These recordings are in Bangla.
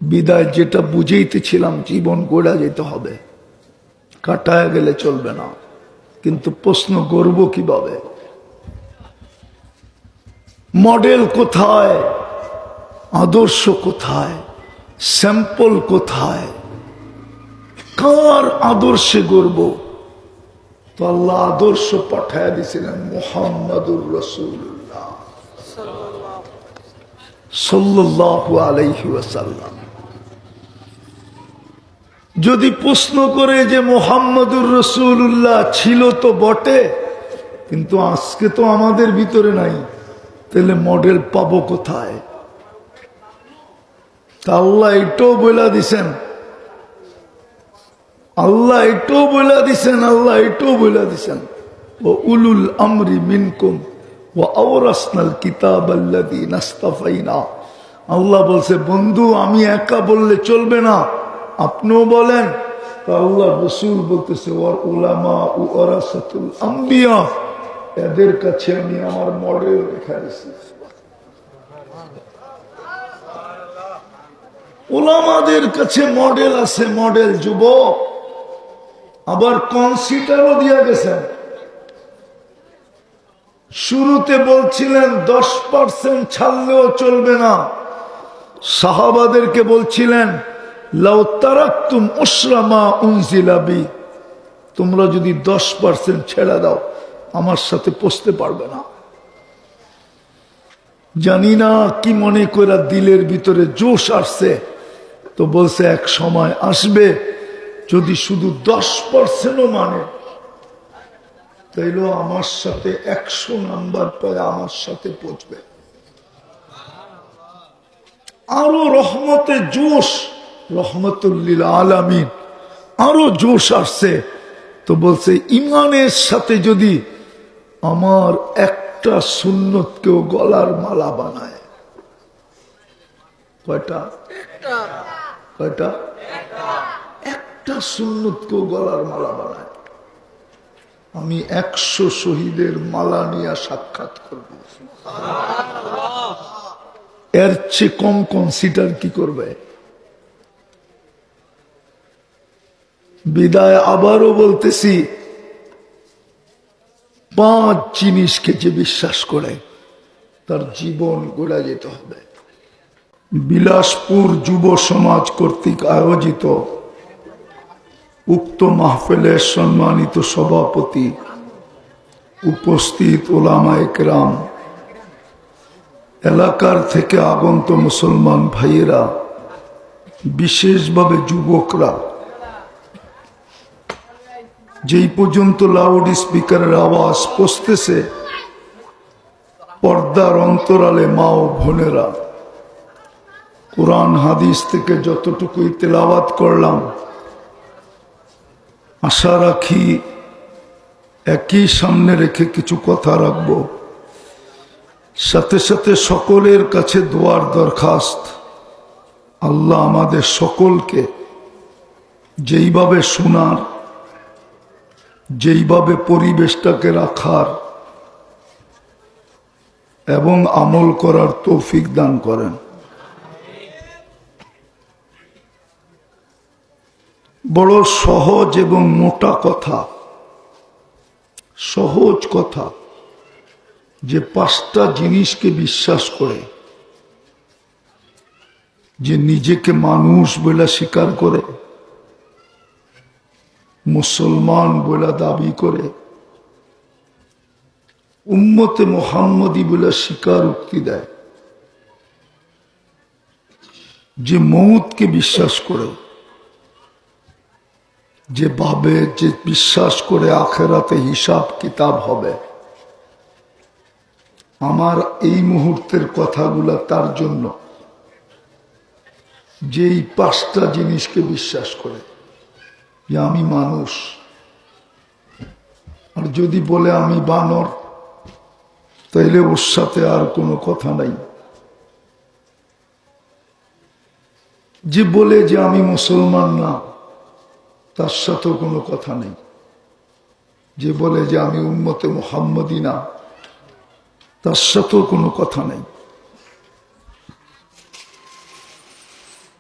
বিদায় যেটা বুঝাইতেছিলাম, জীবন গড়া যেতে হবে, কাটায় গেলে চলবে না। কিন্তু প্রশ্ন করব কিভাবে? মডেল কোথায়, আদর্শ কোথায়, স্যাম্পল কোথায়, কার আদর্শে গড়ব? তো আল্লাহ আদর্শ পাঠায় দিয়েছিলেন মুহাম্মাদুর রাসূলুল্লাহ সাল্লাল্লাহু আলাইহি ওয়াসাল্লাম। যদি প্রশ্ন করে যে মুহাম্মাদুর রাসূলুল্লাহ ছিল তো বটে, কিন্তু আজকে তো আমাদের ভিতরে নাই, তাহলে মডেল পাবো কোথায়? তা আল্লাহ এটাও বলে দিছেন, আল্লাহ এটাও বলে দিছেন, আল্লাহ এটাও বলে দিছেন, ও উলুল আমরি মিনকুম ওয়া আওরাসনাল কিতাবাল্লাযীনা ইসতাফাইনা। আল্লাহ বলছে, বন্ধু আমি একা বললে চলবে না, আপনিও বলেন। তো আল্লাহ রাসূল বলতেছে, ওয়াল উলামা ওয়ারাসাতুল আম্বিয়া, এদের কাছে আমি আমার মডেল রেখে দিয়েছি। উলামাদের কাছে মডেল আছে, মডেল যুবক। আবার কনসিডারও দিয়ে গেছেন। শুরুতে বলছিলেন 10% ছাড়লেও চলবে না, সাহাবাদেরকে বলছিলেন লাউ তারাকতুম উশরা মা উনজিলা বি, তোমরা যদি 10% ছেড়ে দাও আমার সাথে পৌঁছতে পারবে না। জানি না কি মনে করে দিলের ভিতরে জোশ আসছে, তো বলছে এক সময় আসবে যদি শুধু 10%ও মানে, তাইলে আমার সাথে 100 নাম্বার পরে আমার সাথে পৌঁছবে। আরো রহমতে জোশ, রহমতুল্লিল আলামিন, আরো জোশ আসছে। তো বলছে ইমানের সাথে যদি আমার একটা সুন্নত কেউ গলার মালা বানায়, কয়টা? কয়টা? একটা সুন্নত কেউ গলার মালা বানায়, আমি 100 শহীদের মালা নিয়ে সাক্ষাৎ করব। এর চেয়ে কম কনসিডার কি করবে? বিদায় আবারও বলতেছি, 5 জিনিসকে যে বিশ্বাস করে তার জীবন গড়া যেতে হবে। বিলাসপুর যুব সমাজ কর্তৃক আয়োজিত উক্ত মাহফিলের সম্মানিত সভাপতি, উপস্থিত ওলামায়ে কেরাম, এলাকার থেকে আগত মুসলমান ভাইয়েরা, বিশেষভাবে যুবকরা, যেই পর্যন্ত লাউড স্পিকারের আওয়াজ পৌঁছতেছে, পর্দার অন্তরালে মা ও বোনেরা, কোরআন হাদিস থেকে যতটুকুই তেলাওয়াত করলাম, আশা রাখি একই সামনে রেখে কিছু কথা রাখব। সাথে সাথে সকলের কাছে দোয়ার দরখাস্ত, আল্লাহ আমাদের সকলকে যেইভাবে শোনার, যেইভাবে পরিবেশটাকে রাখার এবং আমল করার তৌফিক দান করেন। বড় সহজ এবং মোটা কথা, সহজ কথা, যে 5টা জিনিসকে বিশ্বাস করে, যে নিজেকে মানুষ বলে স্বীকার করে, মুসলমান বলে দাবি করে, উম্মতে মুহাম্মদী বলে স্বীকারোক্তি দেয়, যে মউতকে বিশ্বাস করে, যে ভাবে, যে বিশ্বাস করে আখেরাতে হিসাব কিতাব হবে। আমার এই মুহূর্তের কথাগুলা তার জন্য, যে এই 5টা জিনিসকে বিশ্বাস করে, যে আমি মানুষ। আর যদি বলে আমি বানর, তাইলে ওর সাথে আর কোনো কথা নাই। যে বলে যে আমি মুসলমান না, তার সাথেও কোনো কথা নেই। যে বলে যে আমি উম্মতে মুহাম্মদী না, তার সাথেও কোনো কথা নেই।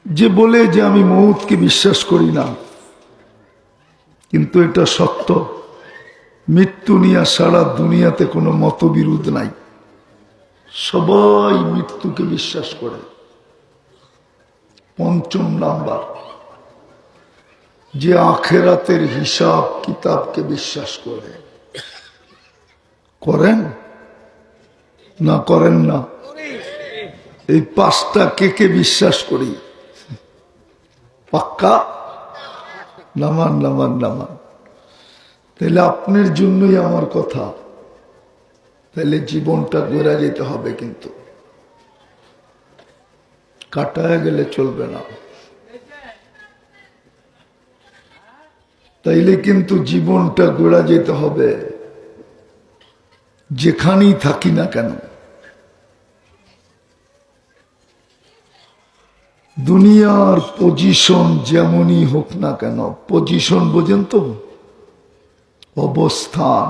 যে বলে যে আমি মউতকে বিশ্বাস করি না, কিন্তু এটা সত্য, মৃত্যু নিয়ে সারা দুনিয়াতে কোনো মতবিরোধ নাই, সবাই মৃত্যুকে বিশ্বাস করে। পঞ্চম নাম্বার, যে আখেরাতের হিসাব কিতাবকে বিশ্বাস করে। করেন না করেন না? এই পাঁচটা কে কে বিশ্বাস করি? পাক্কা? নামান নামান নামান। তাহলে আপনার জন্যই আমার কথা, তাহলে জীবনটা গড়া যেতে হবে, কিন্তু কাটায় গেলে চলবে না। তাইলে কিন্তু জীবনটা গড়া যেতে হবে, যেখানেই থাকি না কেন। দুনিয়ার পজিশন যেমনই হোক না কেন, পজিশন বোঝেন তো, অবস্থান।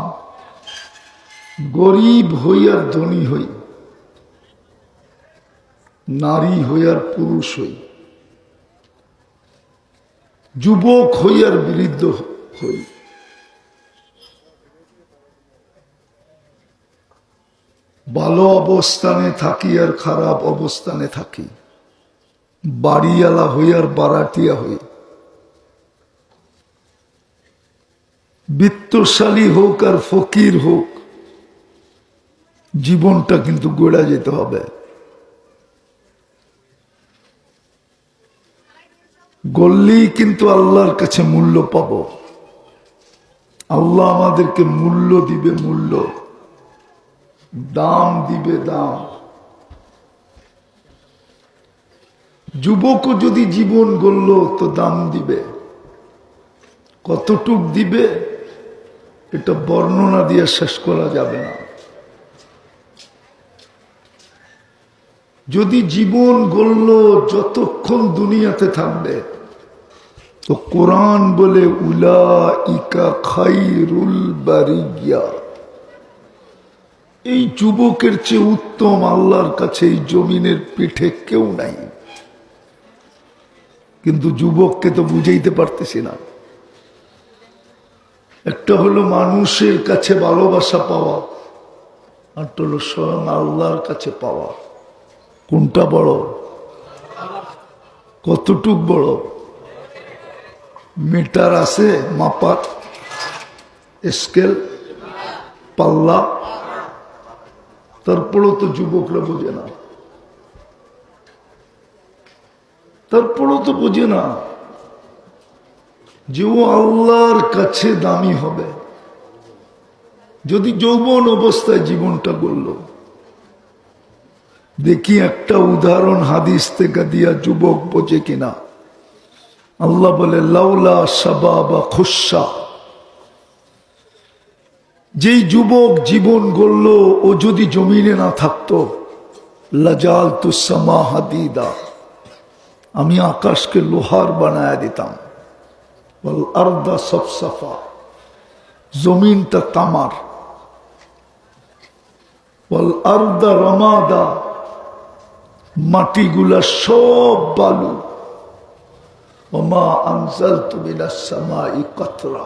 গরিব হই আর ধনী হই, নারী হই আর পুরুষ হই, যুবক হই আর বৃদ্ধ হই, ভালো অবস্থানে থাকি আর খারাপ অবস্থানে থাকি, বাড়িওয়ালা হই আর বারাটিয়া হই, বিত্তশালী হোক আর ফকির হোক, জীবনটা কিন্তু গড়া যেতে হবে। গড়লেই কিন্তু আল্লাহর কাছে মূল্য পাব। আল্লাহ আমাদেরকে মূল্য দিবে, মূল্য, দাম দিবে, দাম। যুবকও যদি জীবন গড়ল তো দাম দিবে। কতটুক দিবে এটা বর্ণনা দিয়ে শেষ করা যাবে না। যদি জীবন গড়ল যতক্ষণ দুনিয়াতে থাকবে, তো কোরআন বলে উলাইকা খায়রুল বারিয়া, এই যুবকের চেয়ে উত্তম আল্লাহর কাছে এই জমিনের পিঠে কেউ নাই। কিন্তু যুবককে তো বুঝাইতে পারতেছি না। একটা হলো মানুষের কাছে ভালোবাসা পাওয়া, আর হলো স্বয়ং আল্লাহর কাছে পাওয়া। কোনটা বড়? কতটুক বড়? মিটার আছে মাপার? স্কেল, পাল্লা? তারপরেও তো যুবকরা বোঝে না, তারপরেও তো বোঝে না যে ও আল্লাহর কাছে দামি হবে যদি যৌবন অবস্থায় জীবনটা গড়ল। দেখি একটা উদাহরণ হাদিস থেকে দিয়া যুবক বোঝে কিনা। আল্লাহ বলে লাউলা শাবাবা খুশা, যেই যুবক জীবন গড়ল ও যদি জমিনে না থাকতো, লাজালতু সামা হাদিদা, আমি আকাশকে লোহার বানায় দিতাম, ওয়াল আরদা সফসফা, জমিনটা তামার, ওয়াল আরদা রমাদা, মাটিগুলা সব বালু, ওমা আনজালতু মিনাস সামাই কাতরা,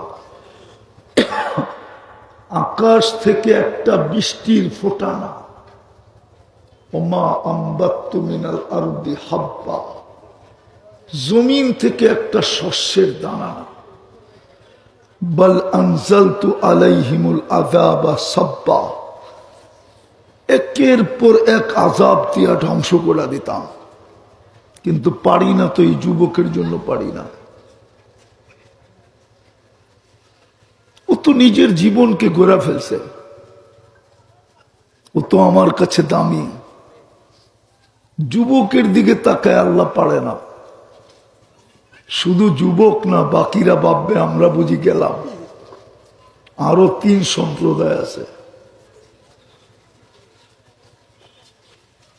আকাশ থেকে একটা বৃষ্টির ফোঁটা না, ওমা আম্বাত্তু মিনাল আরদি হাব্বা, জমিন থেকে একটা শস্যের দানা না, বাল আনজালতু আলাইহিমুল আযাবা সাব্বা, একের পর এক আযাব দিয়া ধ্বংস করে দিতাম। কিন্তু পারি না তো, এই যুবকের জন্য পারি না। ও তো নিজের জীবনকে গড়া ফেলছে, ও তো আমার কাছে দামি। যুবকের দিকে তাকায় আল্লাহ পারে না। শুধু যুবক না, বাকিরা ভাববে আমরা বুঝি গেলাম। আরো 3 সম্প্রদায় আছে।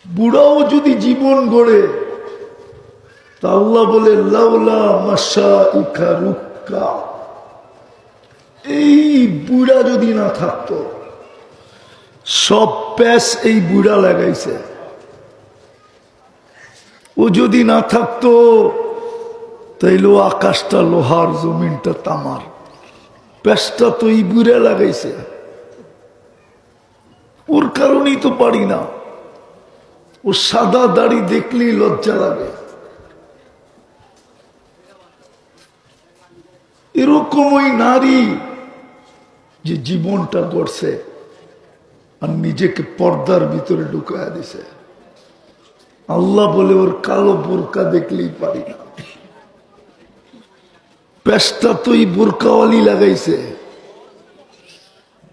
বুড়াও যদি জীবন গড়ে, তা আল্লাহ বলে লাউলা মাশাইকা রুক্কা, এই বুড়া যদি না থাকতো, সব প্যাস এই বুড়া লাগাইছে, ও যদি না থাকতো তাইলে আকাশটা লোহার, জমিনটা তামার। পেশটা তো এই বুড়ে লাগাইছে, ওর কারণেই তো পারি না। ও সাদা দাড়ি দেখলেই লজ্জা লাগে। এরকম ওই নারী যে জীবনটা গড়ছে আর নিজেকে পর্দার ভিতরে ঢুকায়া দিছে, আল্লাহ বলে ওর কালো বোরকা দেখলেই পারি না। পেশটা তো এই বোরকাওয়ালি লাগাইছে,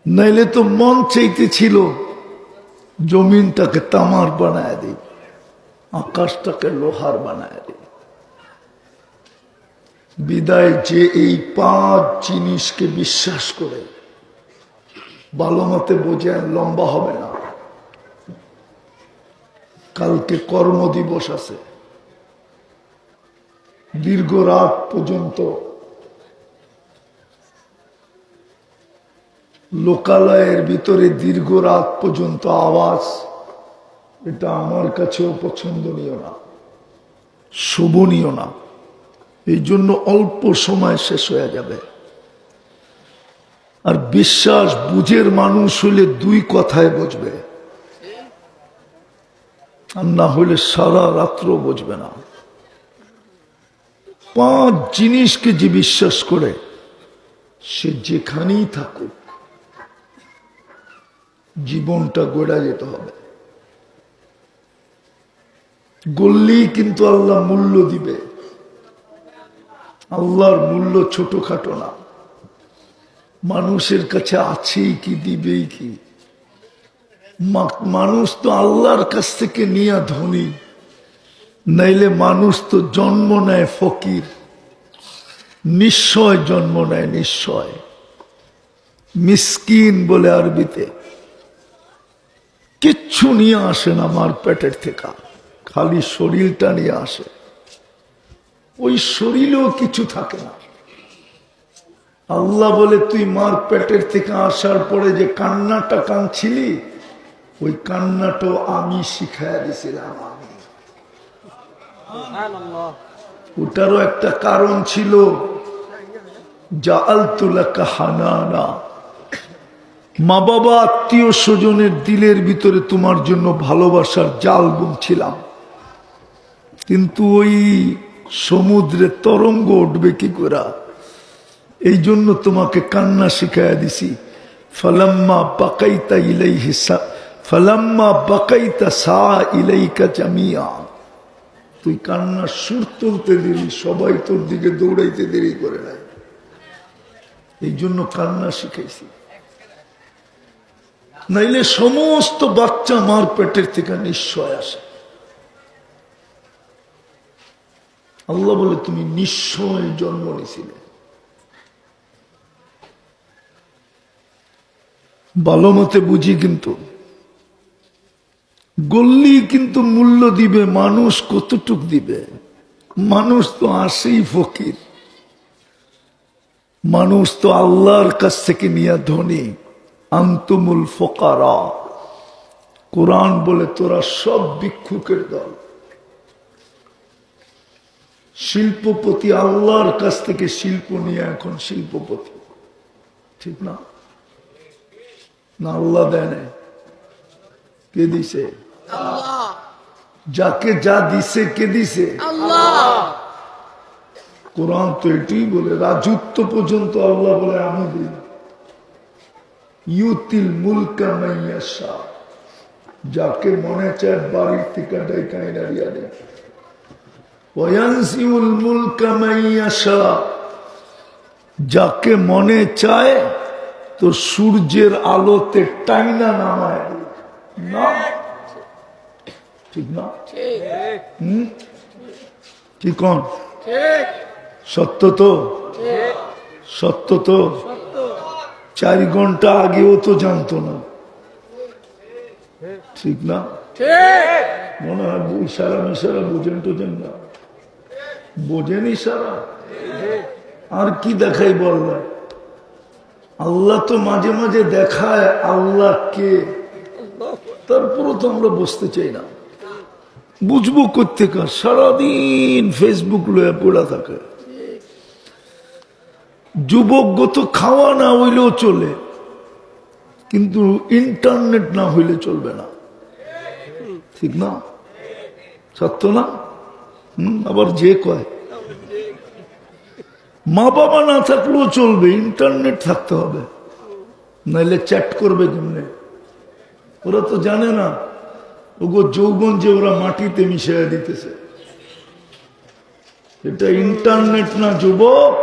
নাইলে তো মন চাইতেছিল জমিনটাকে তামার বানায় দিই, আকাশটাকে লোহার বানায় দিই। বিদায় যে এই 5 জিনিসকে বিশ্বাস করে, ভালো মতে বোঝেন, লম্বা হবে না। কালকে কর্মদিবস আছে, দীর্ঘ রাত পর্যন্ত লোকালয়ের ভিতরে দীর্ঘ রাত পর্যন্ত আওয়াজ, এটা আমার কাছেও পছন্দনীয় না, শোভনীয় না। এই জন্য অল্প সময় শেষ হয়ে যাবে। আর বিশ্বাস বুঝের মানুষ হইলে 2 কথায় বুঝবে, আর না হইলে সারা রাত্র বুঝবে না। 5 জিনিসকে যে বিশ্বাস করে সে যেখানেই থাকুক জীবনটা গড়া যেতে হবে। গড়লেই কিন্তু আল্লাহ মূল্য দিবে। আল্লাহর মূল্য ছোটখাটো না। মানুষের কাছে আছেই কি, দিবেই কি। মানুষ তো আল্লাহর কাছ থেকে নিয়ে ধনী, নাইলে মানুষ তো জন্ম নেয় ফকির, নিশ্চয় জন্ম নেয়, নিশ্চয় মিসকিন বলে আরবিতে। কিচ্ছু নিয়ে আসে না মার পেটের থেকে, খালি শরীরটা নিয়ে আসে। ওই শরীরেও কিছু থাকে না। আল্লাহ বলে তুই মার পেটের থেকে আসার পরে যে কান্নাটা কাঁদছিলি, ওই কান্নাটাও আমি শিখাইয়া দিছিলাম। আমি ওটারও একটা কারণ ছিল, জাআলতু লাকা হানানা, মা বাবা আত্মীয় স্বজনের দিলের ভিতরে তোমার জন্য ভালোবাসার জাল বুনছিলাম। কিন্তু ওই সমুদ্রে তরঙ্গ উঠবে কি করে, এই জন্য তোমাকে কান্না শিখাইয়া দিছি। ফালাম্মা বাকাইতা ইলাইহি ফালাম্মা বাকাইতা সা ইলাইকা জামিয়া, তুই কান্নার সুর তুলতে দেরি, সবাই তোর দিকে দৌড়াইতে দেরি করে নাই, এই জন্য কান্না শিখাইছি। নাইলে সমস্ত বাচ্চা মার পেটের থেকে নিশ্চয় আসে। আল্লাহ বলে তুমি নিশ্চয় জন্ম নিছিলে। ভালো মতে বুঝি, কিন্তু গল্লি কিন্তু মূল্য দিবে মানুষ কতটুক দিবে। মানুষ তো আসেই ফকির, মানুষ তো আল্লাহর কাছ থেকে নিয়ে ধনী। আনতুমুল ফুকারা, কোরআন বলে তোরা সব ভিক্ষুকের দল। শিল্পপতি আল্লাহর কাছ থেকে শিল্প নিয়ে এখন শিল্পপতি, ঠিক না? না আল্লাহ দেয় নাই, কে দিছে? যাকে যা দিছে কে দিছে? কোরআন তো এটাই বলে, রাজত্ব পর্যন্ত আল্লাহ বলে আমি দিই। ইউতিল মুলকা মান ইয়াশা, যাকে মনে চায় বাড়ির থেকে ডাইকাই নারিয়া দেয়। ওয়ায়ানসিউল মুলকা মান ইয়াশা, যাকে মনে চায় তো সূর্যের আলোতে টাইনা নামায় না, ঠিক না? কি কোন সত্য তো? সত্য তো? 4 ঘন্টা আগেও তো জানতো না, ঠিক না? মনে হয় ইশারা মিশারা বোঝেন টোঝেন না, বোঝেন ইশারা। আর কি দেখাই বললেন? আল্লাহ তো মাঝে মাঝে দেখায় আল্লাহ কে, তারপরও তো আমরা বুঝতে চাই না। বুঝবো কোত্থেকার? সারাদিন ফেসবুক লয়ে পড়া থাকে। যুবক তো খাওয়া না হইলেও চলে, কিন্তু ইন্টারনেট না হইলে চলবে না। ঠিক না? সত্য না? আবার যে কয় মা বাবা না থাকলেও চলবে, ইন্টারনেট থাকতে হবে, নাইলে চ্যাট করবে কেমনে? ওরা তো জানে না ওগো যৌবন যে ওরা মাটিতে মিশিয়ে দিতেছে। এটা ইন্টারনেট না যুবক,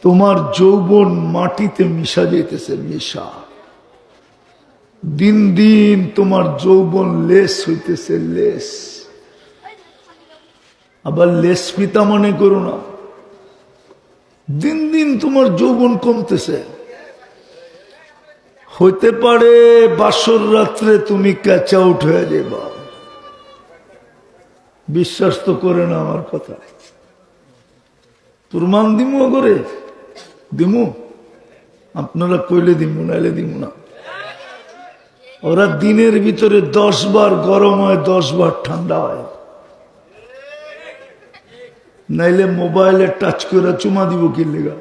তোমার যৌবন মাটিতে মিশা যেতেছে। মিশা দিন দিন তোমার যৌবন লেস হইতেছে, লেস। আবার লেস পিতা মনে করো না, দিন দিন তোমার যৌবন কমতেছে। হইতে পারে বাসর রাত্রে তুমি ক্যাচ আউট হয়ে যাবা। বিশ্বাস তো করে না আমার কথা। প্রমাণ দিমু করে দিমু, আপনারা কইলে দিমু, নাইলে দিমু না। ওরা দিনের ভিতরে 10 বার গরম হয়, 10 বার ঠান্ডা হয়। নাইলে মোবাইলে টাচ করে চুমা দিব কি লেগা?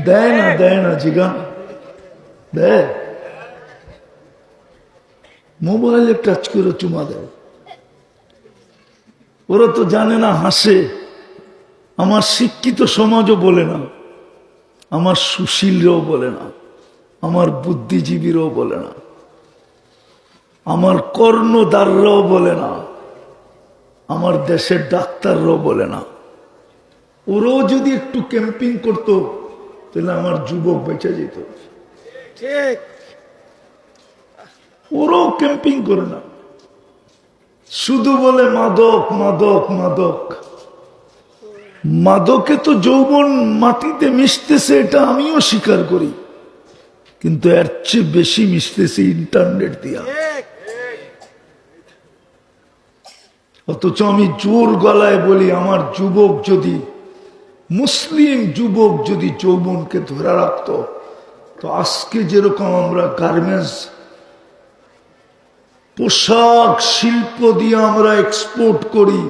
দেয় না, দেয় না, জিগান দেয়? মোবাইলে টাচ করে চুমা দেয়। ওরা তো জানে না, হাসে। আমার শিক্ষিত সমাজও বলে না, আমার সুশীলরাও বলে না, আমার বুদ্ধিজীবীরাও বলে না, আমার কর্ণধাররাও বলে না, আমার দেশের ডাক্তাররাও বলে না। ওরাও যদি একটু ক্যাম্পিং করতো তাহলে আমার যুবক বেঁচে যেত। ঠিক, ওরাও ক্যাম্পিং করে না, শুধু বলে মাদক মাদক মাদক। মাদকে তো যৌবন মাটিতে মিশতেছে, এটা আমিও স্বীকার করি, কিন্তু এর চেয়ে বেশি মিশতেছে ইন্টারনেট দিয়া। অথচ আমি জোর গলায় বলি, আমার যুবক যদি, মুসলিম যুবক যদি যৌবনকে ধরে রাখতো, তো আজকে যেরকম আমরা গার্মেন্টস পোশাক শিল্প দিয়ে আমরা এক্সপোর্ট করি,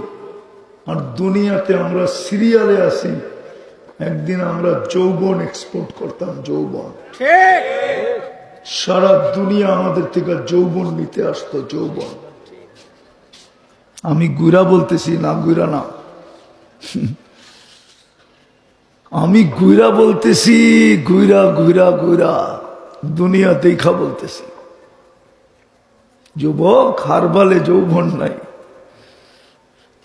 আর দুনিয়াতে আমরা সিরিয়ালে আছি, একদিন আমরা যৌবন এক্সপোর্ট করতাম। যৌবন, সারা দুনিয়া আমাদের থেকে যৌবন নিতে আসতো। যৌবন, আমি গুইরা বলতেছি না, গুইরা না, আমি গুইরা বলতেছি, গুইরা গুইরা গুইরা দুনিয়া দেখা বলতেছি। যুবক, হারবালে যৌবন নাই।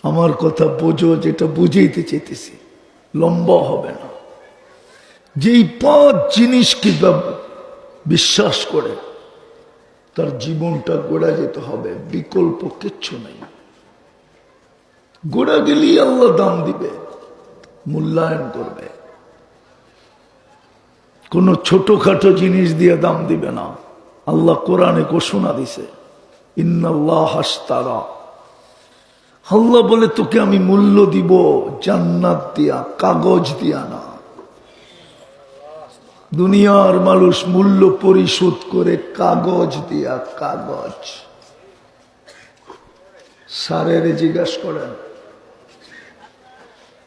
আমার কথা বোঝো, যেটা বুঝাইতে চেয়েছি, লম্বা হবে না। যেই 5 জিনিসকে বিশ্বাস করে তার জীবনটা গড়া যেতে হবে, বিকল্প কিচ্ছু নেই। গড়া গেলেই আল্লাহ দাম দিবে, মূল্যায়ন করবে। কোন ছোটখাটো জিনিস দিয়ে দাম দিবে না। আল্লাহ কোরআনে ঘোষণা দিছে, ইন্নাল্লাহ আশতারা, আল্লাহ বলে তোকে আমি মূল্য দিব জান্নাত দিয়া, কাগজ দিয়া না। দুনিয়ার মানুষ মূল্য পরিশোধ করে কাগজ দিয়া, কাগজ। স্যারের জিজ্ঞাসা করেন,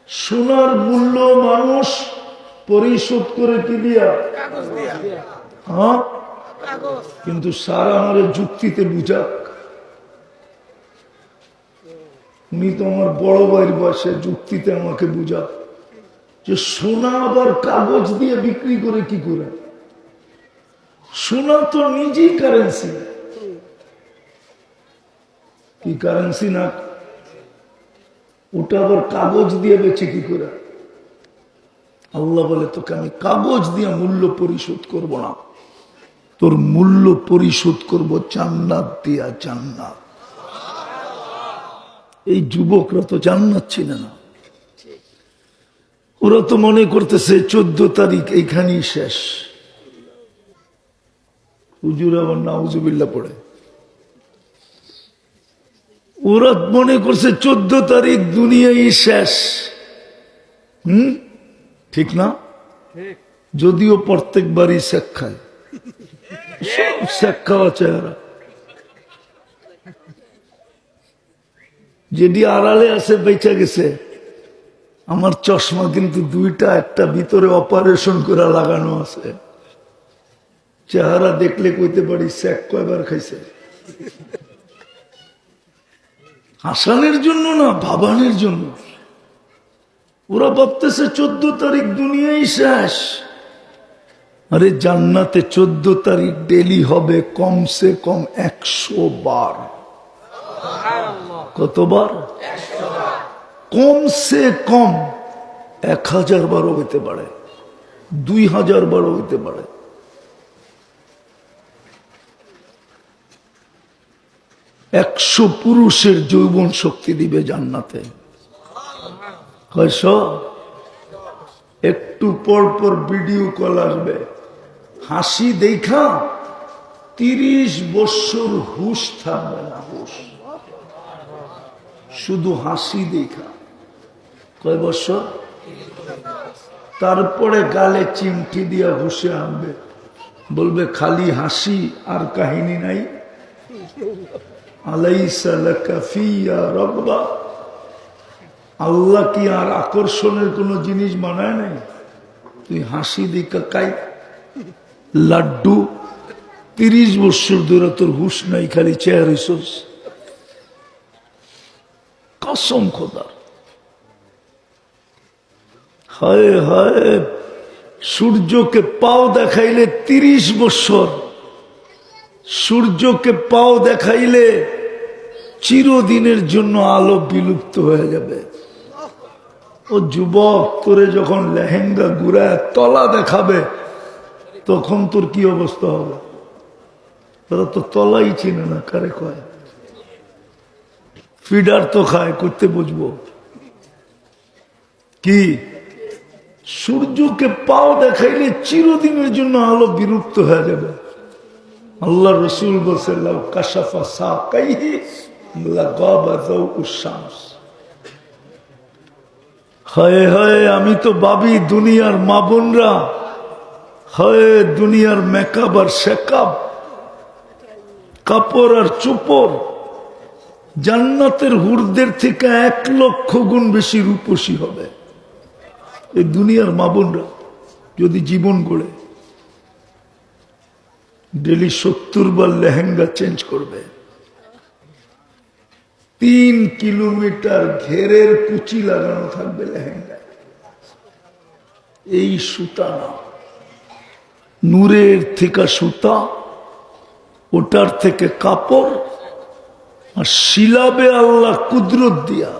সোনার মূল্য মানুষ পরিশোধ করে কি দিয়া? হ্যাঁ, কিন্তু স্যার আমার যুক্তিতে বুঝাক। উনি তো আমার বড় ভাইয়ের বয়সে, যুক্তিতে আমাকে বুঝাক যে সোনা আবার কাগজ দিয়ে বিক্রি করে কি করে? সোনা তো নিজেই কারেন্সি। কি কারেন্সি না? ওটা আবার কাগজ দিয়ে বেচে কি করে? আল্লাহ বলে তোকে আমি কাগজ দিয়ে মূল্য পরিশোধ করব না, তোর মূল্য পরিশোধ করব জান্নাত দিয়া, জান্নাত। এই যুবকরা তো জান্নাত ছিল না। ওরা তো মনে করতেছে 14 তারিখ এইখানেই শেষ। হুজুর আবার নাউজুবিল্লাহ পড়ে। ওরা মনে করছে 14 তারিখ দুনিয়াই শেষ। ঠিক না? যদিও প্রত্যেকবারই শেখ খায়, সব শেখ খাওয়া চেহারা। যেটি আড়ালে আছে বেঁচে গেছে। আমার চশমা কিন্তু দুইটা, একটা ভিতরে অপারেশন করে লাগানো আছে। চেহারা দেখলে কইতে পারি স্যাক কয়বার খাইছে। হাসানের জন্য না, ভাবানের জন্য। ওরা ভাবতেছে 14 তারিখ দুনিয়াই শেষ। আরে জান্নাতে 14 তারিখ ডেলি হবে কমসে কম 100 বার। কতবার? কমসে কম 1000 বারও হইতে পারে, 2000 বারও হইতে পারে। একশো পুরুষের যৌবন শক্তি দিবে জান্নাতে। একটু পর পর ভিডিও কল আসবে, হাসি দেখা 30 বছর হুশ থাকবে না। হুশ শুধু হাসি দেখা। কয় বছর? তারপরে গালে চিমটি দিয়া হুশে আনবে, বলবে খালি হাসি আর কাহিনী নাই। আলাইসা লাকা ফিয়া রাগবা, আল্লাহ কি আর আকর্ষণের কোন জিনিস বানায় নাই? তুই হাসি দেখা কাই লাড্ডু। 30 বছর ধরে তোর হুশ নাই, খালি চেয়ার হইছস। কসম খোদার। হায় হায়, সূর্যকে পাও দেখাইলে 30 বছর, সূর্যকে পাও দেখাইলে চিরদিনের জন্য আলো বিলুপ্ত হয়ে যাবে। ও যুবক, তোরে যখন লেহেঙ্গা ঘুরায় তলা দেখাবে তখন তোর কি অবস্থা হবে? তারা তো তলাই চিনে না, কারে কয়। ফিডার তো খায়, করতে বুঝবো কি? সূর্যকে পাও দেখাইলে চিরদিনের জন্য আলো বিলুপ্ত হয়ে যাবে। আল্লাহ রসুল বলছে লাউ কাশাফা সাকাইহি লাগাবা যাউউশ শামস। হায় হায়, আমি তো ভাবি দুনিয়ার মা বোনরা, হায় দুনিয়ার মেকআপ আর শেকআপ, কাপড় আর চোপড় জান্নাতের হুরদের থেকে 1 লক্ষ গুণ বেশি রূপসী হবে এই দুনিয়ার মা বোনরা যদি জীবন গড়ে। ডেলি 70 বার লেহেঙ্গা চেঞ্জ করবে। 3 কিলোমিটার ঘেরের কুচি লাগানো থাকবে লেহেঙ্গা। এই সুতা না, নূরের থেকে সুতা, ওটার থেকে কাপড়, আর শিলাবে আল্লাহ কুদরত দিয়া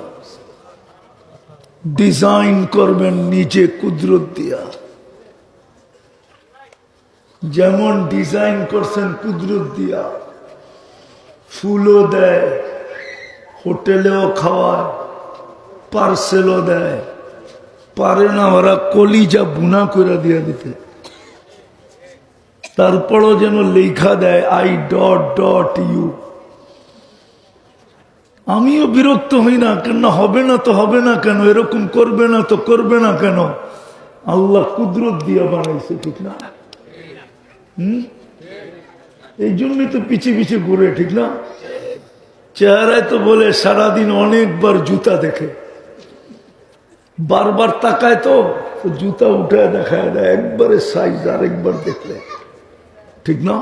ডিজাইন করবেন নিজে কুদরত দিয়া। যেমন ডিজাইন করছেন কুদরত দিয়া, ফুলও দেয়, হোটেলেও খাওয়ায়, পার্সেলও দেয়। পারে না ওরা কলিজা বুনা করে দিয়ে দিতে, তারপরও যেন লেখা দেয় I.U। আমিও বিরক্ত হই না কেন? হবে না তো হবে না কেন? এরকম করবে না তো করবে না কেন? আল্লাহ কুদরত দিয়া বানাইছে, ঠিক না? এই জন্যই তো পিছিয়ে পিছিয়ে ঘুরে, ঠিক না? চেহারায় তো বলে সারাদিন অনেকবার জুতা দেখে, বারবার তাকায় তো জুতা উঠে দেখায় দেয়, একবারে সাইজ আর একবার দেখলে, ঠিক না?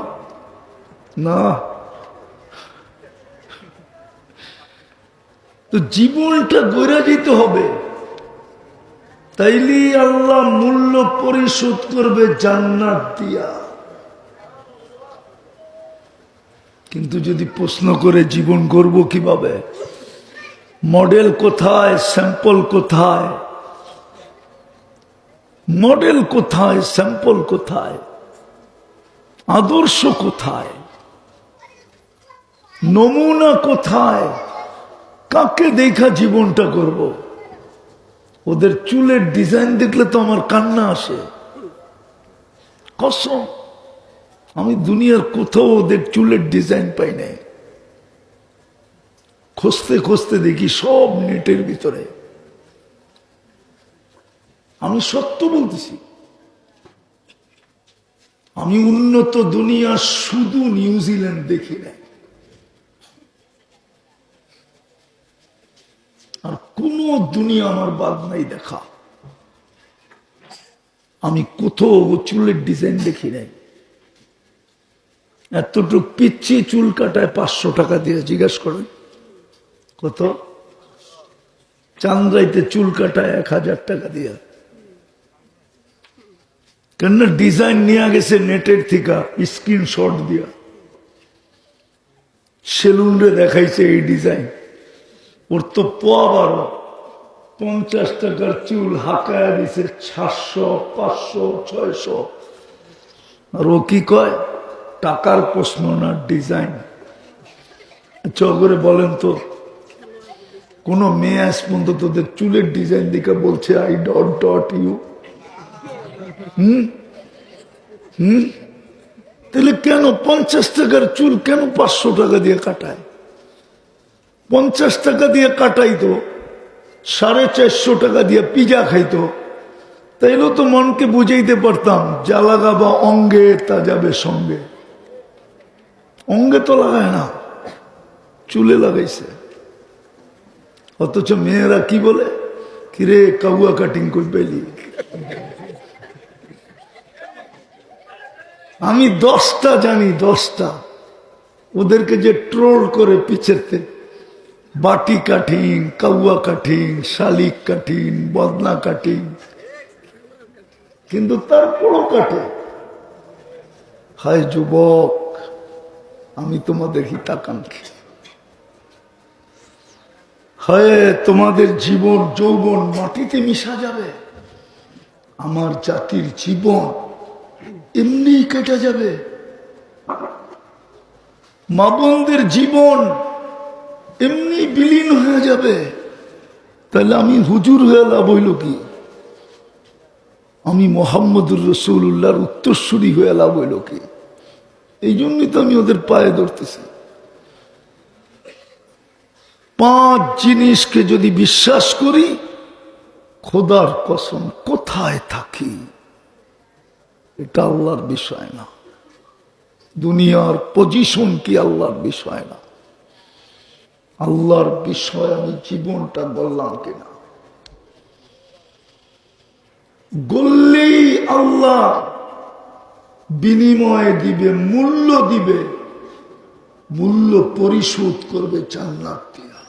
না, তো জীবনটা গড়ে যেতে হবে, তাইলে আল্লাহ মূল্য পরিশোধ করবে জান্নাত দিয়া। কিন্তু যদি প্রশ্ন করে জীবন গড়ব কিভাবে, মডেল কোথায়, স্যাম্পল কোথায়? মডেল কোথায়, স্যাম্পল কোথায়, আদর্শ কোথায়, নমুনা কোথায়? কাকে দেখা জীবনটা করব? ওদের চুলের ডিজাইন দেখলে তো আমার কান্না আসে। কসম, আমি দুনিয়ার কোথাও ওদের চুলের ডিজাইন পাই নাই। খুঁজতে খুঁজতে দেখি সব নেটের ভিতরে। আমি সত্য বলতেছি, আমি উন্নত দুনিয়া শুধু নিউজিল্যান্ড দেখি নাই। আর কোন দুনিয়া আমার বাদ নাই দেখা। আমি কোথাও চুলের ডিজাইন দেখি নাই। এতটুক পিচ্ছি চুল কাটায় 500 টাকা দিয়ে, জিজ্ঞাসা করেন কত? চান্দ্রাইতে চুল কাটায় 1000 টাকা দিয়ে। কেন ডিজাইন নিয়ে গেছে নেটের থেকে স্ক্রিনশট দিয়া, সেলুনে দেখাইছে এই ডিজাইন। ওর তো পোয়া 50 টাকার চুল হাঁকায় দিছে 700, 500, 600। আর ও কি কয় টাকার প্রশ্ন না ডিজাইন। চগরে বলেন তো, কোন মেয়ে আজ পর্যন্ত তোদের চুলের ডিজাইন দিকে বলছে আই ডট ডট ইউ? তাহলে কেন 50 টাকার চুল কেন 500 টাকা দিয়ে কাটায়? 50 টাকা দিয়ে কাটাইতো, 450 টাকা দিয়ে পিজা খাইতো, তাইলেও তো মনকে বুঝাইতে পারতাম যা লাগাবা অঙ্গে তা যাবে সঙ্গে। অঙ্গে তো লাগায় না, চুলে লাগাইছে। অথচ মেয়েরা কি বলে, কিরে কাউয়া কাটিং করে পেলি। আমি 10টা জানি, 10টা। ওদেরকে যে ট্রোল করে পিছেতে, বাটি কাটিং, কাউয়া কাটিং, শালিক কাটিং, বদনা কাটিং, কিন্তু তারপরও কাটে। হায় যুবক, আমি তোমাদের হিতাকাঙ্ক্ষী। হায় তোমাদের জীবন যৌবন মাটিতে মিশা যাবে। আমার জাতির জীবন এমনি কেটে যাবে। মা বোনদের জীবন এমনি বিলীন হয়ে যাবে। তাহলে আমি হুজুর হয়ে লাভ হইল কি? আমি মোহাম্মদুর রসুল্লাহর উত্তরসূরি হয়ে লাভ হইল কি? এই জন্যই তো আমি ওদের পায়ে ধরতেছি। 5 জিনিসকে যদি বিশ্বাস করি, খোদার কসম কোথায় থাকি এটা আল্লাহর বিষয় না। দুনিয়ার পজিশন কি আল্লাহর বিষয় না। আল্লাহর বিষয় আমি জীবনটা বললাম কিনা। গল্লেই আল্লাহ বিনিময় দিবে, মূল্য দিবে, মূল্য পরিশোধ করবে জান্নাত দিয়া।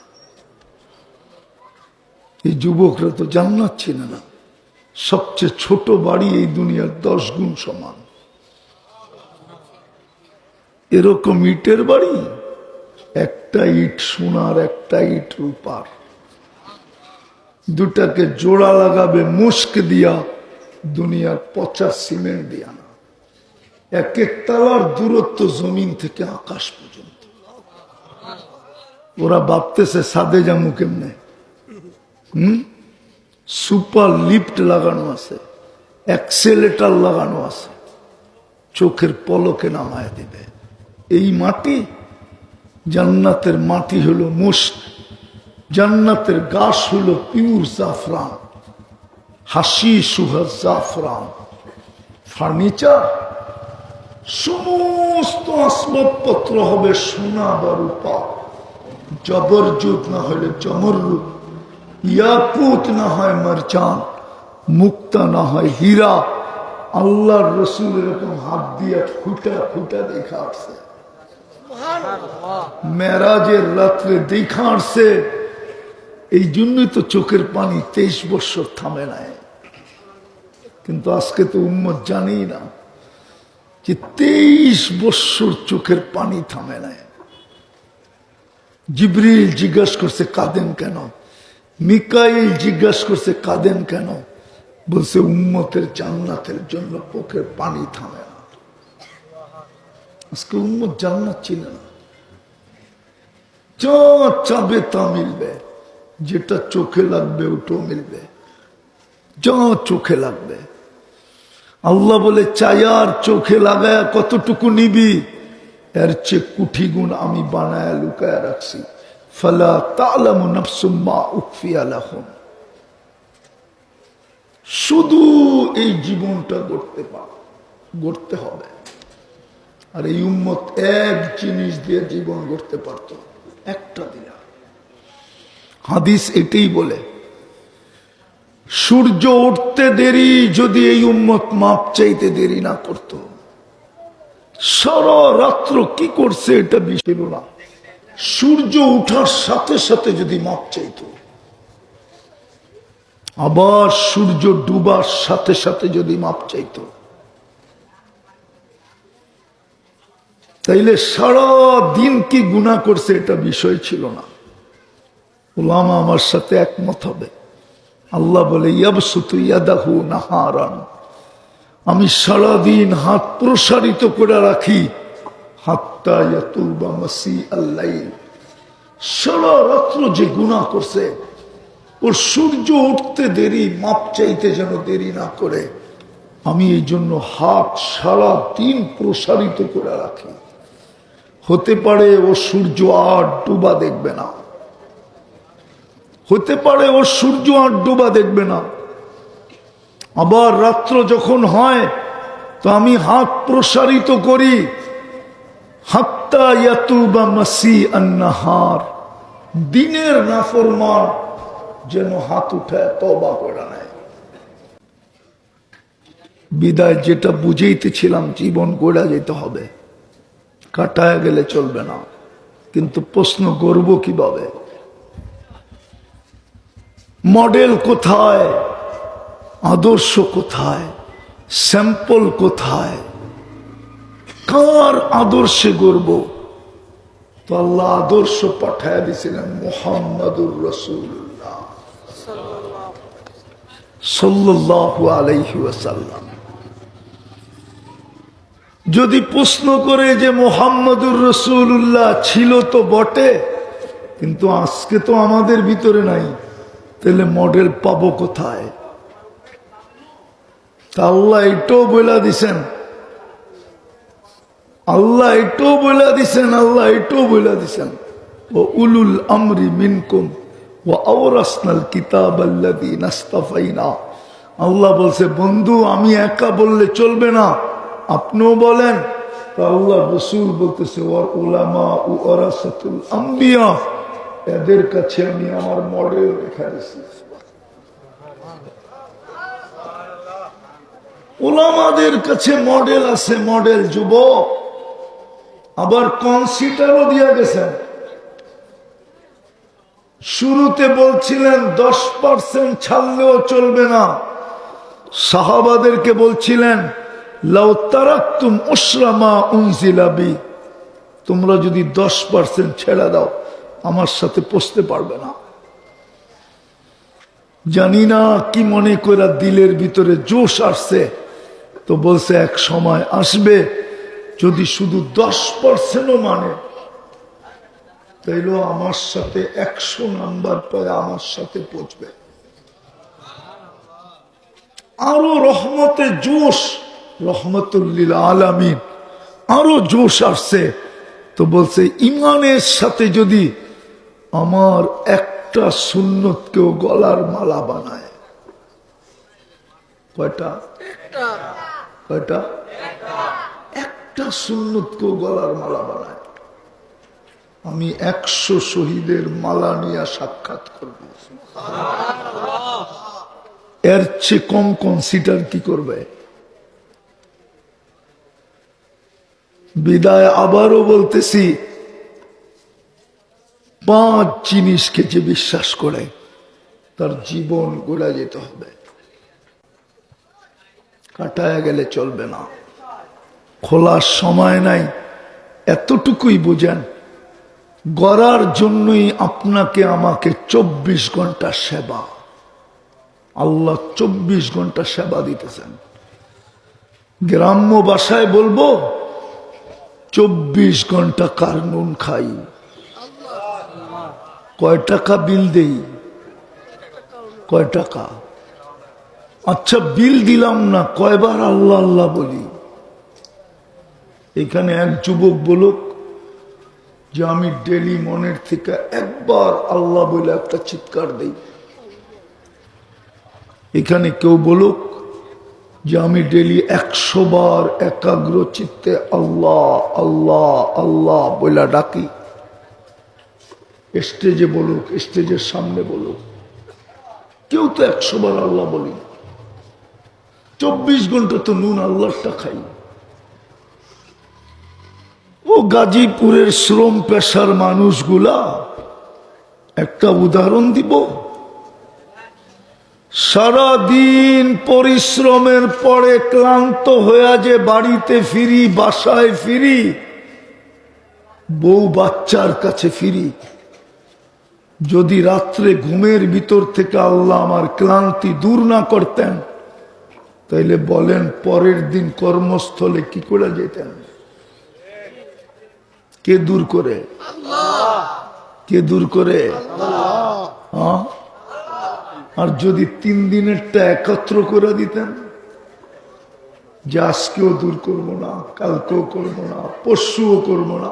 এই যুবকরা তো জান্নাত চিনে না। সবচেয়ে ছোট বাড়ি এই দুনিয়ার 10 গুণ সমান। এরকম ইটের বাড়ি, একটা ইট সোনার, একটা ইট রূপার। দুটাকে জোড়া লাগাবে মুস্ক দিয়া, দুনিয়ার পচা সিমেন্ট দিয়া না। এক এক তালার দূরত্ব জমিন থেকে আকাশ পর্যন্ত। ওরা ভাবতেছে সাদে জামু কেমনে। সুপার লিফট লাগানো আছে, অ্যাক্সেলেটার লাগানো আছে, চোখের পলকে নামায় দিবে। এই মাটি, জান্নাতের মাটি হলো মুস্ক, জান্নাতের গাছ হলো পিওর জাফরান, হাসি সুহা জাফরান। ফার্নিচার, সমস্ত আসবাবপত্র হবে সোনা বা রূপা, জবরজুদ না হলে জমররূপ, ইয়াকুত না হয় মারজান, মুক্তা না হয় হীরা। আল্লাহর রসুল এরকম হাত দিয়ে খুঁটা খুঁটা দেখা আসছে, মেরাজের রাত্রে দেখা আসছে। এই জন্যই তো চোখের পানি 23 বছর থামে নাই। কিন্তু আজকে তো উম্মত জানি না যে 23 বছর চোখের পানি থামে নাই। জিবরিল জিজ্ঞাসা করছে কাঁদেন কেন? মিকাইল জিজ্ঞাসা করছে কাঁদেন কেন? বলছে উম্মতের জান্নাতের জন্য চোখের পানি থামে না। আজকে উম্মত জান্নাত চিনে না। যা চাবে তা মিলবে, যেটা চোখে লাগবে ওটাও মিলবে, যা চোখে লাগবে। আল্লাহ বলে চায়ার চোখে লাগায় কতটুকু নিবি, এর চেয়ে কুঠি গুণ আমি বানায় লুকায় রাখছি। ফালা তা'লামু নাফসুম মা উখফিয়া লাহুম। শুধু এই জীবনটা গড়তে হবে। আর এই উম্মত এক জিনিস দিয়ে জীবন গড়তে পারত, একটা দিয়া। হাদিস এটাই বলে। সূর্য উঠতে দেরি যদি এই উম্মত মাপ চাইতে দেরি না করত, সারা রাত্র কি করছে এটা বিষয় না, সূর্য উঠার সাথে সাথে যদি মাপ চাইত, আবার সূর্য ডুবার সাথে সাথে যদি মাপ চাইত, তাইলে সারা দিন কি গুনাহ করছে এটা বিষয় ছিল না। উলামা আমার সাথে একমত হবে। আল্লাহ বলে ইয়াবসুতু ইয়াদাহু নাহারান, আমি সারাদিন হাত প্রসারিত করে রাখি, হাত্তা ইয়াতুবা মাসিআল লাইল, সারা রাত্র যে গুনাহ করছে ওর সূর্য উঠতে দেরি, মাপ চাইতে যেন দেরি না করে, আমি এই জন্য হাত সারা দিন প্রসারিত করে রাখি। হতে পারে ও সূর্য আর ডুবা দেখবে না, হতে পারে ও সূর্য আর ডুবা দেখবে না, আবার রাত্র যখন হয় তো আমি হাত প্রসারিত করি, হাত্তা ইয়াতুবা মাসিআন নাহার, দিনের নাফরমান যেন হাত উঠায় তওবা করে নেয়। বিদায় যেটা বুঝাইতেছিলাম, জীবন গড়া যেতে হবে, কাটায় গেলে চলবে না। কিন্তু প্রশ্ন করব কিভাবে? মডেল কোথায়, আদর্শ কোথায়, স্যাম্পল কোথায়, কার আদর্শে গড়ব? তো আল্লাহ আদর্শ পাঠায় দিয়েছিলেন মুহাম্মাদুর রাসূলুল্লাহ সাল্লাল্লাহু আলাইহি ওয়াসাল্লাম। যদি প্রশ্ন করে যে মুহাম্মাদুর রাসূলুল্লাহ ছিল তো বটে, কিন্তু আজকে তো আমাদের ভিতরে নাই, তাহলে মডেল পাবো কোথায়? তা আল্লাহ এটাও বলে দিছেন, আল্লাহ এটাও বলে দিছেন, আল্লাহ এটাও বলে দিছেন ও উলুল আমরি মিনকুম ওয়া আওরাসনাল কিতাবাল্লাযীনা ইসতাফাইনা। আল্লাহ বলছে বন্ধু আমি একা বললে চলবে না, আপনিও বলেন। তো আল্লাহ রাসূল বলতেছে ওয়ার উলামা ওয়ারাসাতুল আম্বিয়া, এদের কাছে আমি আমার মডেল রেখে দিয়েছি। উলামাদের কাছে মডেল আছে, মডেল যুবক। আবার কনসিডারও দিয়ে গেছেন। শুরুতে বলছিলেন 10% ছাড়লেও চলবে না, সাহাবাদেরকে বলছিলেন লাউ তারাকতুম উশরা মা উনজিলা বি, তোমরা যদি 10% ছেড়ে দাও আমার সাথে পৌঁছতে পারবে না। জানি না কি মনে করে দিলের ভিতরে জোশ আসছে, তো বলছে এক সময় আসবে যদি শুধু 10% মানে, তাইলে আমার সাথে 100 নাম্বার পরে আমার সাথে পৌঁছবে। আরো রহমতে জোশ, রহমতুল লিল আলামিন, আরো জোশ আসছে। তো বলছে ইমানের সাথে যদি আমার একটা সুন্নতকেও গলার মালা বানায়, কয়টা? কয়টা? একটা সুন্নতকেও গলার মালা বানায়, আমি 100 শহীদের মালা নিয়ে সাক্ষাৎ করব। এর চেয়ে কম কনসিডার কি করবে? বিদায় আবারও বলতেছি, 5 জিনিসকে যে বিশ্বাস করে তার জীবন গড়া যেতে হবে, কাটায় গেলে চলবে না। খোলার সময় নাই, এতটুকুই বুঝেন, গড়ার জন্যই আপনাকে আমাকে 24 ঘন্টা সেবা, আল্লাহ 24 ঘন্টা সেবা দিতেছেন। গ্রাম্য ভাষায় বলবো 24 ঘন্টা কারনুন খাই। কয় টাকা বিল দেই? কয় টাকা? আচ্ছা বিল দিলাম না, কয়বার আল্লাহ আল্লাহ বলি? এখানে এক যুবক বলুক যে আমি ডেলি মনের থেকে একবার আল্লাহ বলে একটা চিৎকার দেই। এখানে কেউ বলুক যে আমি ডেলি 100 বার একাগ্র চিত্তে আল্লাহ আল্লাহ আল্লাহ বলে ডাকি। স্টেজে বলুক, স্টেজের সামনে বলুক, কেউ তো 100 বার আল্লাহ বলি। 24 ঘন্টা তো নুন আল্লাহটা খাই। ও গাজীপুরের শ্রম পেশার মানুষগুলা, একটা উদাহরণ দিব। সারাদিন পরিশ্রমের পরে ক্লান্ত হয়ে যে বাড়িতে ফিরি, বাসায় ফিরি, বউ বাচ্চার কাছে ফিরি, যদি রাত্রে ঘুমের ভিতর থেকে আল্লাহ আমার ক্লান্তি দূর না করতেন, তাইলে বলেন পরের দিন কর্মস্থলে কি করে যেতেন? কে দূর করে? কে দূর করে? হ্যাঁ? আর যদি 3 দিনেরটা একত্র করে দিতেন, যে আজকেও দূর করবো না, কালকেও করবো না, পরশুও করবো না,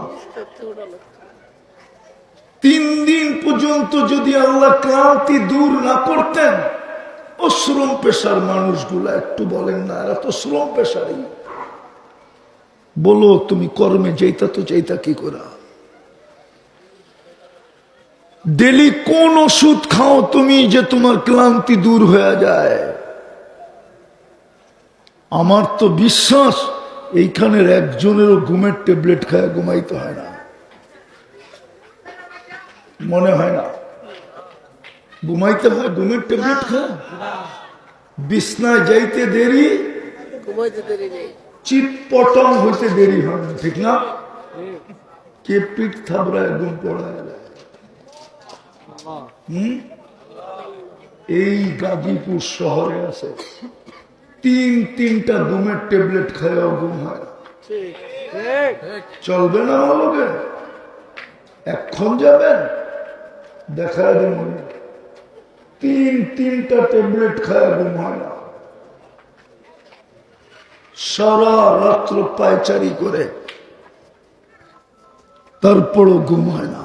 3 দিন পর্যন্ত যদি আল্লাহ ক্লান্তি দূর না করতেন, ও শ্রম পেশার মানুষগুলা একটু বলেন না, এরা তো শ্রম পেশারই। বলো তুমি কর্মে যেতা তো যেতা কি করা? ডেলি কোন ওষুধ খাও তুমি যে তোমার ক্লান্তি দূর হয়ে যায়? আমার তো বিশ্বাস এইখানের একজনেরও ঘুমের ট্যাবলেট খায় ঘুমাইতে হয় না, মনে হয় না? ঘুমাইতে হয় ঘুমের ট্যাবলেট খায়? বিছনায় যাইতে দেরি, চিটপটং হইতে দেরি হয় না, ঠিক না? কে পিঠ থাবড়ায় ঘুম পড়ায়? এই গাজীপুর শহরে আছে 3-3টা ঘুমের ট্যাবলেট খাওয়া ঘুম হয়। চলবে না আমাকে? এখন যাবেন দেখা দেবেন 3-3টা ট্যাবলেট খাওয়া ঘুম হয় না। সারা রাত্র পায়চারি করে তারপরও ঘুম হয় না।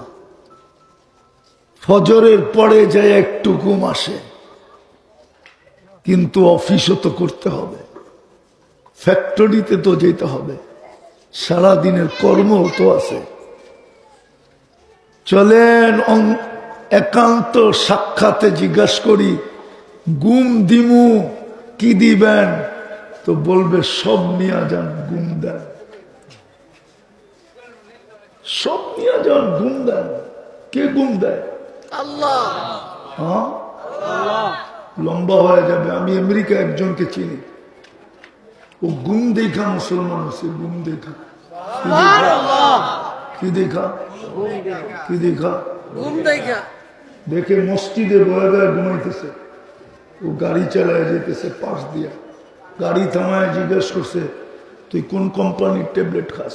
ফজরের পরে যায় একটু ঘুম আসে, কিন্তু অফিসও তো করতে হবে, ফ্যাক্টরিতে তো যেতে হবে, সারাদিনের কর্ম তো আছে। চলেন একান্ত সাক্ষাতে জিজ্ঞাসা করি, ঘুম দিমু কি দিবেন? তো বলবে সব নিয়ে যান, ঘুম দেন, সব নিয়ে যান, ঘুম দেন। কে ঘুম দেয়? আল্লাহ। হ্যাঁ, লম্বা হয়ে যাবে। আমি আমেরিকা একজনকে চিনি, ও ঘুম দেখা মুসলমান হচ্ছে। ঘুম দেখা কি দেখা? কি দেখা? ঘুম দেখা দেখে মসজিদে বয়ে দেয় ঘুমাইতেছে। ও গাড়ি চালায় যেতেছে পাশ দিয়া, গাড়ি থামায় জিজ্ঞেস করছে তুই কোন কোম্পানির ট্যাবলেট খাস?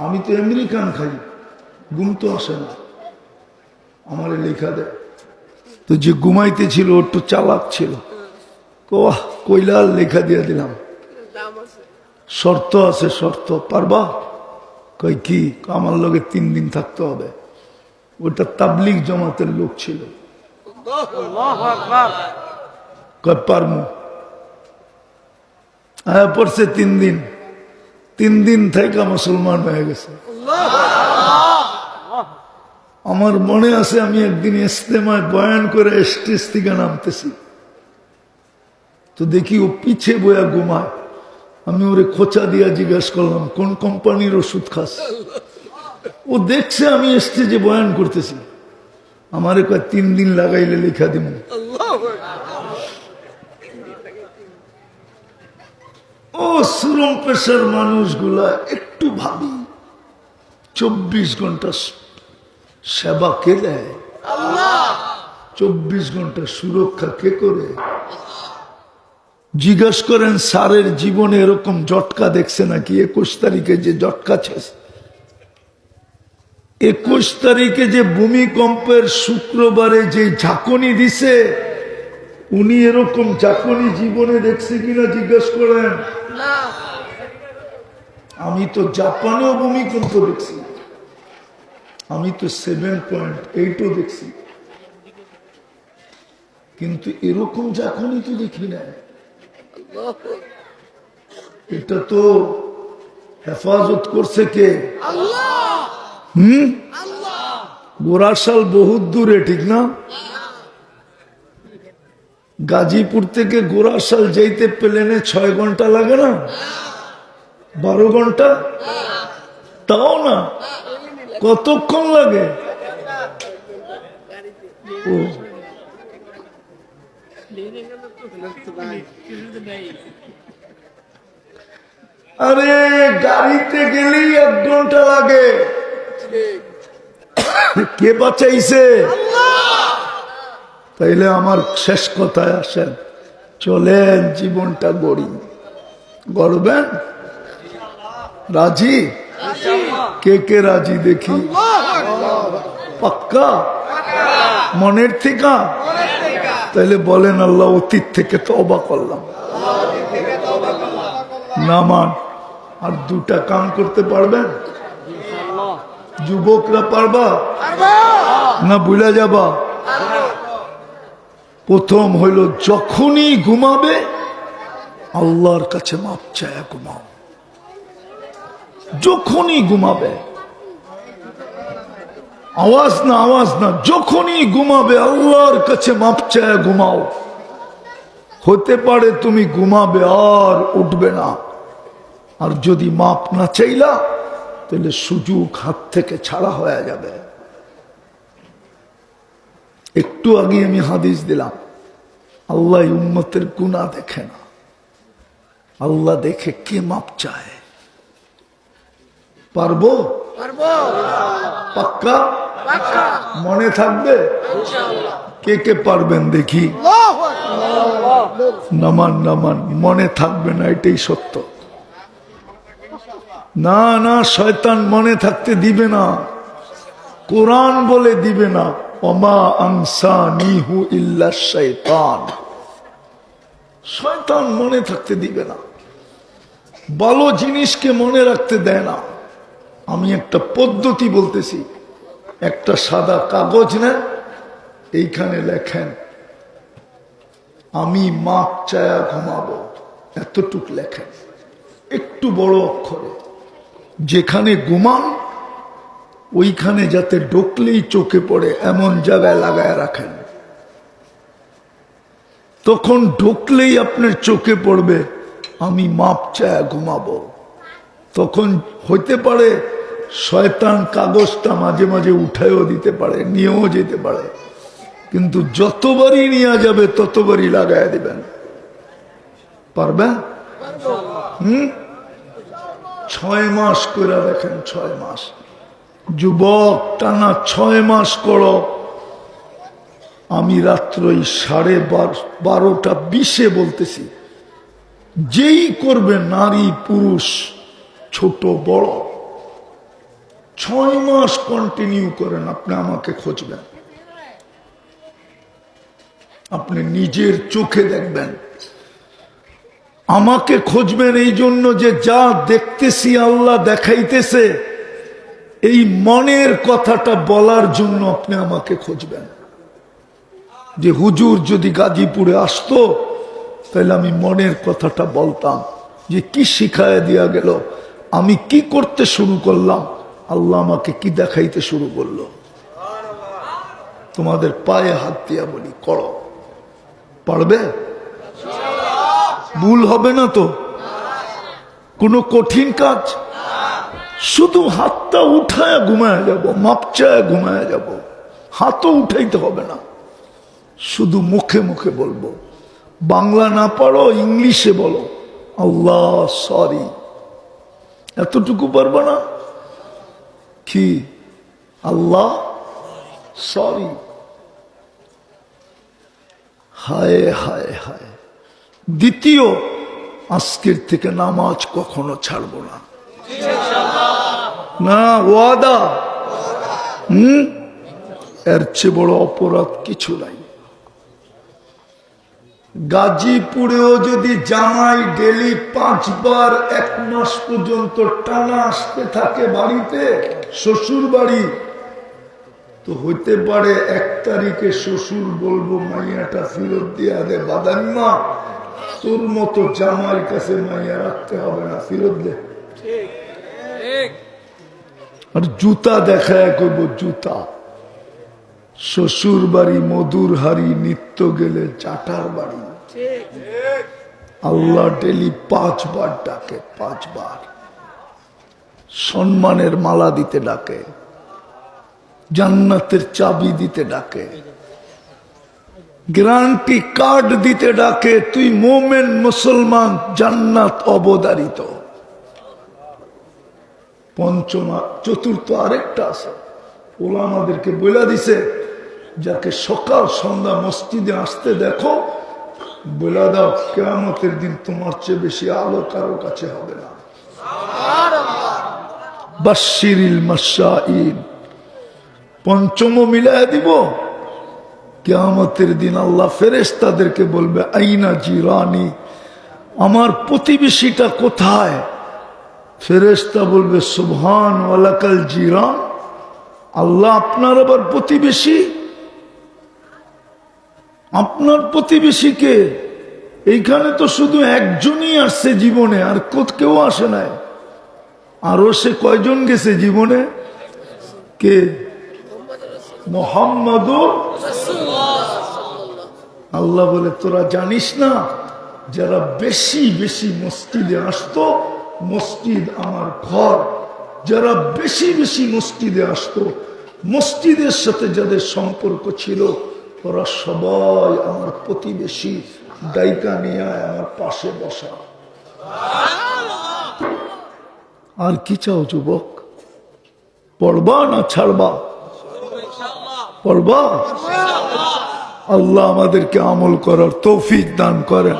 আমি তো আমেরিকান খাই, ঘুম তো আসে না। আমার লেখা দেয় তো যে ঘুমাইতে ছিল একটু চালাক ছিল, কইলাল লেখা দিয়ে দিলাম, শর্ত আছে। শর্ত পারবা? কই কি? আমার লগে 3 দিন থাকতে হবে। ওটা তাবলিগ জামাতের লোক ছিল। কই পারমু? হ্যাঁ পড়ছে 3 দিন। 3 দিন থেকে মুসলমান হয়ে গেছে। আমার মনে আছে আমি একদিন ইস্তেমায় বয়ান করে স্টেজ থেকে নামতেছি, তো দেখি ও পিছে বয়া ঘুমায়। আমি ওরে খোঁচা দিয়া জিজ্ঞাসা করলাম কোন কোম্পানির ওষুধ খাস? ও দেখছে আমি স্টেজে বয়ান করতেছি, আমারে কয় 3 দিন লাগাইলে লেখা দিব। ও শ্রম পেশার মানুষগুলা একটু ভাবি, 24 ঘন্টা সেবা কে দেয়? 24 ঘন্টা সুরক্ষা কে করে? জিজ্ঞাসা করেন স্যারের জীবনে এরকম জটকা দেখছে নাকি? 21 তারিখে যে জটকা ছিল, 21 তারিখে যে ভূমিকম্পের শুক্রবারে যে ঝাঁকুনি দিছে, উনি এরকম ঝাঁকুনি জীবনে দেখছে কিনা জিজ্ঞাসা করেন। আমি তো জাপানেও ভূমিকম্প দেখছি, আমি তো 7.8ও দেখছি, কিন্তু এরকম ঝাঁকুনি তো দেখি না। এটা তো হেফাজত করছে কে? আল্লাহ। গোরাশাল বহুত দূরে, ঠিক না? গাজীপুর থেকে গোরাশাল যেতে প্লেনে 6 ঘন্টা লাগে না? 12 ঘন্টা? তাও না, কতক্ষণ লাগে? ও আরে গাড়িতে গেলেই 1 ঘন্টা লাগে। কে বাঁচাইছে? তাইলে আমার শেষ কথায় আসেন, চলেন জীবনটা গড়ি। গড়বেন? রাজি? কে কে রাজি দেখি? পাক্কা? মনের থেকে? তাইলে বলেন, আল্লাহ অতীত থেকে তওবা করলাম। নামান আর 2টা কাম করতে পারবেন? যুবকরা পারবা না ভুলে যাবা? প্রথম হইল, যখনই ঘুমাবে আল্লাহর কাছে মাপ চায় ঘুমাও। যখনই ঘুমাবে, আওয়াজ না আওয়াজ না, যখনই ঘুমাবে আল্লাহর কাছে মাপ চায় ঘুমাও। হতে পারে তুমি ঘুমাবে আর উঠবে না, আর যদি মাপ না চাইলা তাহলে সুযোগ হাত থেকে ছাড়া হয়ে যাবে। একটু আগে আমি হাদিস দিলাম, আল্লাহ উম্মতের গুনাহ দেখে না, আল্লাহ দেখে কে মাপ চায়। পারবো? পাক্কা? মনে থাকবে? কে কে পারবেন দেখি? নামান নামান। মনে থাকবে না, এটাই সত্য। না না, শয়তান মনে থাকতে দিবে না, কোরআন বলে দিবে না, ওমা আনসানিহু ইল্লা শাইতান। শয়তান মনে থাকতে দিবে না, ভালো জিনিসকে মনে রাখতে দেয় না। আমি একটা পদ্ধতি বলতেছি, একটা সাদা কাগজ নেন, এইখানে লেখেন আমি মাপ চায়া ঘুমাবো, এতটুক লেখেন, একটু বড় অক্ষরে। যেখানে ঘুমান ওইখানে যাতে ঢুকলেই চোখে পড়ে এমন জায়গায় লাগায় রাখেন। তখন ঢুকলেই আপনার চোখে পড়বে আমি মাপ চায়া ঘুমাবো। তখন হইতে পারে শয়তান কাগজটা মাঝে মাঝে উঠায়ও দিতে পারে, নিয়েও যেতে পারে, কিন্তু যতবারই নিয়ে যাবে ততবারই লাগায় দিবেন। পারবে? 6 মাস করে দেখেন, 6 মাস। যুবক, টানা 6 মাস করো। আমি রাত্রই 12:30 বলতেছি, যেই করবে, নারী পুরুষ ছোট বড়, 6 মাস কন্টিনিউ করেন, আপনি আমাকে খুঁজবেন, আপনি নিজের চোখে দেখবেন। আমাকে খুঁজবেন এই জন্য যে যা দেখতেছি আল্লাহ দেখাইতেছে, এই মনের কথাটা বলার জন্য আপনি আমাকে খুঁজবেন। যে হুজুর যদি গাজীপুরে আসতো তাহলে আমি মনের কথাটা বলতাম, যে কি শিখায় দিয়া গেল, আমি কি করতে শুরু করলাম, আল্লাহ আমাকে কি দেখাইতে শুরু করলো। তোমাদের পায়ে হাত দিয়া বলি, করো। পারবে? ভুল হবে না তো? কোনো কঠিন কাজ? শুধু হাতটা উঠায় ঘুমায় যাব, মাপচায় ঘুমায় যাব, হাতও উঠাইতে হবে না, শুধু মুখে মুখে বলবো। বাংলা না পারো, ইংলিশে বলো, আল্লাহ সরি। এতটুকু পারবা না? কি? আল্লাহ সরি। হায় হায় হায়। দ্বিতীয়, আজকের থেকে নামাজ কখনো ছাড়বো না। না, ওয়াদা। এর চেয়ে বড় অপরাধ কিছু নাই। গাজীপুরেও যদি জামাই ডেলি 5 বার 1 মাস পর্যন্ত টানা আসতে থাকে বাড়িতে, শ্বশুর বাড়ি, তো হইতে পারে 1 তারিখে শ্বশুর বলবো মাইয়াটা ফেরত দিয়া দে, বাদাম্মা তোর মতো জামাইয়ের কাছে মাইয়া রাখতে হবে না, ফেরত দে। আর জুতা দেখায় কইব, জুতা শ্বশুর বাড়ি মধুর হারি, নিত্য গেলে চাটার বাড়ি। আল্লাহ ডেলি 5 বার ডাকে, 5 বার সম্মানের মালা দিতে ডাকে, জান্নাতের চাবি দিতে ডাকে, গ্যারান্টি কার্ড দিতে ডাকে। তুই মোমেন মুসলমান, জান্নাত অবধারিত। পঞ্চমা চতুর্থ আরেকটা আছে, ওলামাদেরকে বলে দিছে, যাকে সকাল সন্ধ্যা মসজিদে আসতে দেখো বলে দাও কিয়ামতের দিন তোমার চেয়ে বেশি আলো কারো কাছে হবে না। বাশশিরিল মাশাইন। পঞ্চম মিলায় দিব, কিয়ামতের দিন আল্লাহ ফেরেশতাদেরকে বলবে আইনা জিরানি, আমার প্রতিবেশীটা কোথায়? ফেরেশতা বলবে সুবহান ওয়ালাকাল জিরান, আল্লাহ আপনার আবার প্রতিবেশী? আপনার প্রতিবেশীকে? এইখানে তো শুধু একজনই আসছে জীবনে, আর কেউ আসে নাই। আরো সে কয়জন গেছে জীবনে? কে? মুহাম্মাদুর রাসূলুল্লাহ। আল্লাহ বলে তোরা জানিস না, যারা বেশি বেশি মসজিদে আসতো, মসজিদ আমার ঘর, যারা বেশি বেশি মসজিদে আসতো, মসজিদের সাথে যাদের সম্পর্ক ছিল, ওরা সবাই আমার প্রতিবেশী। দায়িকা নিয়ে আমার পাশে বসা। আর কি চাও যুবক? পড়বা না ছাড়বা? পড়বা। আল্লাহ আমাদেরকে আমল করার তৌফিক দান করেন।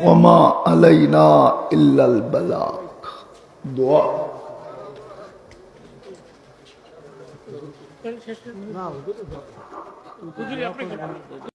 ওমা আলাইনা ইল্লাল বালাগ। দোয়া।